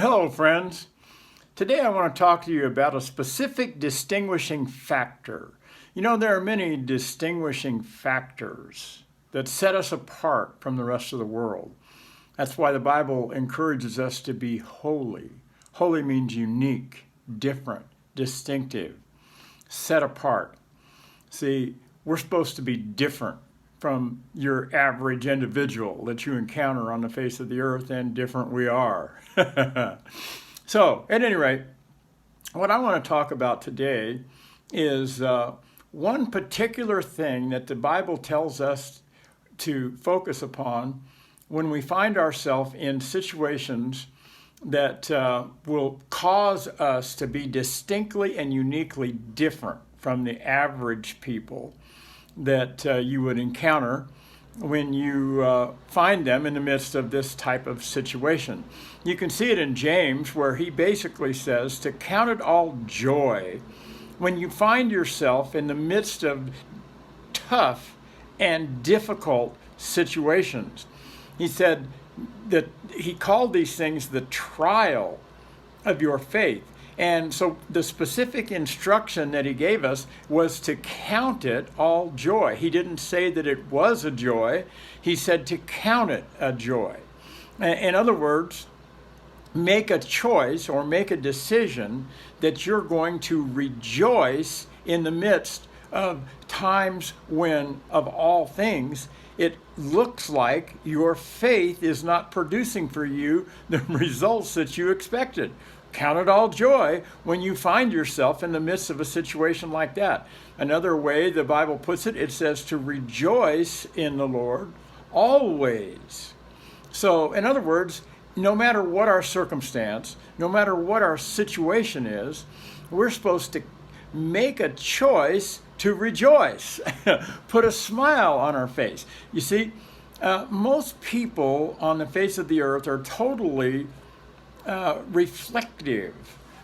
hello, friends. Today I want to talk to you about a specific distinguishing factor. You know, there are many distinguishing factors that set us apart from the rest of the world. That's why the Bible encourages us to be holy. Holy means unique, different, distinctive, set apart. See, we're supposed to be different from your average individual that you encounter on the face of the earth, and different we are. So, at any rate, what I want to talk about today is one particular thing that the Bible tells us to focus upon when we find ourselves in situations that will cause us to be distinctly and uniquely different from the average people that you would encounter when you find them in the midst of this type of situation. You can see it in James, where he basically says to count it all joy when you find yourself in the midst of tough and difficult situations. He said that he called these things the trial of your faith. And so the specific instruction that he gave us was to count it all joy. He didn't say that it was a joy. He said to count it a joy. In other words, make a choice or make a decision that you're going to rejoice in the midst of times when, of all things, it looks like your faith is not producing for you the results that you expected. Count it all joy when you find yourself in the midst of a situation like that. Another way the Bible puts it, it says to rejoice in the Lord always. So, in other words, no matter what our circumstance, no matter what our situation is, we're supposed to make a choice to rejoice. Put a smile on our face. You see, most people on the face of the earth are totally reflective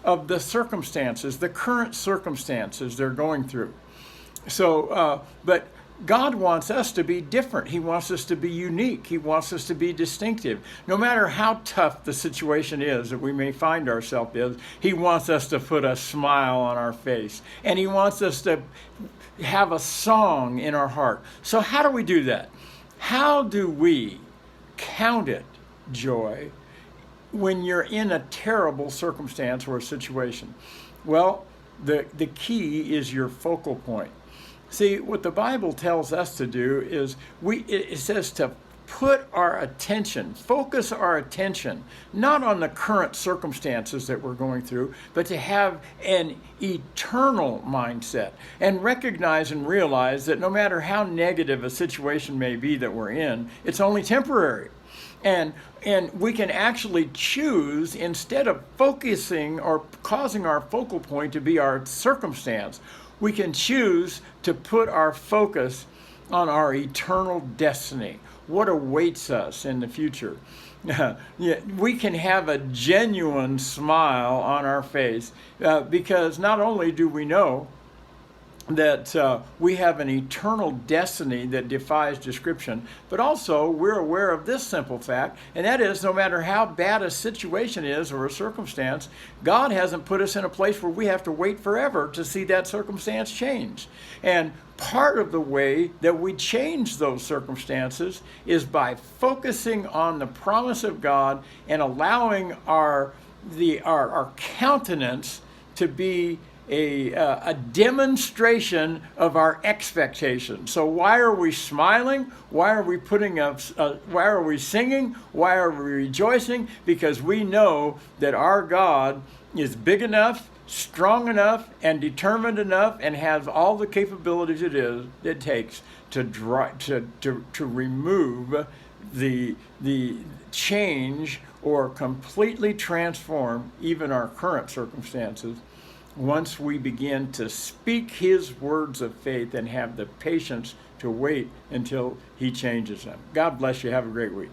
of the circumstances, the current circumstances they're going through. So, but God wants us to be different. He wants us to be unique. He wants us to be distinctive. No matter how tough the situation is that we may find ourselves in, He wants us to put a smile on our face. And He wants us to have a song in our heart. So how do we do that? How do we count it joy when you're in a terrible circumstance or a situation? Well, the key is your focal point. See, what the Bible tells us to do is it says to put our attention, focus our attention, not on the current circumstances that we're going through, but to have an eternal mindset and recognize and realize that no matter how negative a situation may be that we're in, it's only temporary. And we can actually choose, instead of focusing or causing our focal point to be our circumstance, we can choose to put our focus on our eternal destiny, what awaits us in the future. We can have a genuine smile on our face because not only do we know that we have an eternal destiny that defies description, but also we're aware of this simple fact, and that is no matter how bad a situation is or a circumstance, God hasn't put us in a place where we have to wait forever to see that circumstance change. And part of the way that we change those circumstances is by focusing on the promise of God and allowing our countenance to be a demonstration of our expectation. So why are we smiling? Why are we why are we singing? Why are we rejoicing? Because we know that our God is big enough, strong enough, and determined enough, and has all the capabilities it takes to remove the change or completely transform even our current circumstances once we begin to speak His words of faith and have the patience to wait until He changes them. God bless you. Have a great week.